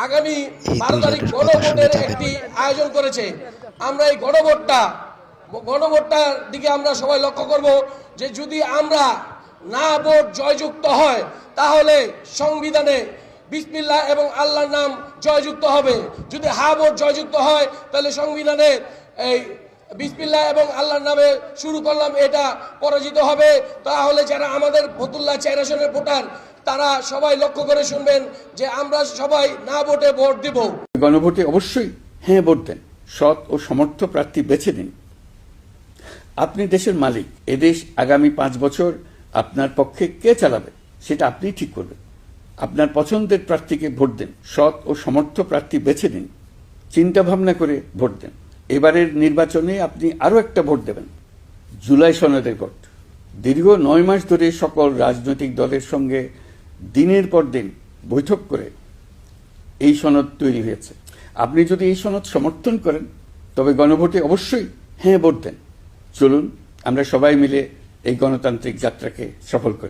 আগামী 12 তারিখ গণভোটের একটি আয়োজন করেছে। আমরা এই গণভোটটার দিকে আমরা সবাই লক্ষ্য করব যে যদি আমরা না ভোট জয়যুক্ত হয় তাহলে সংবিধানে বিসমিল্লাহ এবং আল্লাহর নাম জয়যুক্ত হবে। যদি হা ভোট জয়যুক্ত হয় তাহলে সংবিধানে এই বিসমিল্লাহ এবং আল্লাহর নামে শুরু করলাম এটা পরাজিত হবে। তাহলে যারা আমাদের ফতুল্লাহ 4 আসনের ভোটার তারা সবাই লক্ষ্য করে শুনবেন যে আমরা সবাই না ভোটে ভোট দিব। গণভোটে অবশ্যই হ্যাঁ ভোট দেন, সৎ ও সমর্থ প্রার্থী বেছে নিন। আপনি দেশের মালিক। এদেশ আগামী 5 বছর আপনার পক্ষে কে চালাবে সেটা আপনি ঠিক করবেন। আপনার পছন্দের প্রার্থীকে ভোট দেন, সৎ ও সমর্থ প্রার্থী বেছে নিন। চিন্তা ভাবনা করে ভোট দেন। এবারের নির্বাচনে আপনি আরও একটা ভোট দেবেন, জুলাই সনদের ভোট। দীর্ঘ 9 মাস ধরে সকল রাজনৈতিক দলের সঙ্গে দিনের পর দিন বৈঠক করে এই সনদ তৈরি হয়েছে। আপনি যদি এই সনদ সমর্থন করেন তবে গণভোটে অবশ্যই হ্যাঁ ভোট দেন। চলুন আমরা সবাই মিলে এই গণতান্ত্রিক যাত্রাকে সফল করি।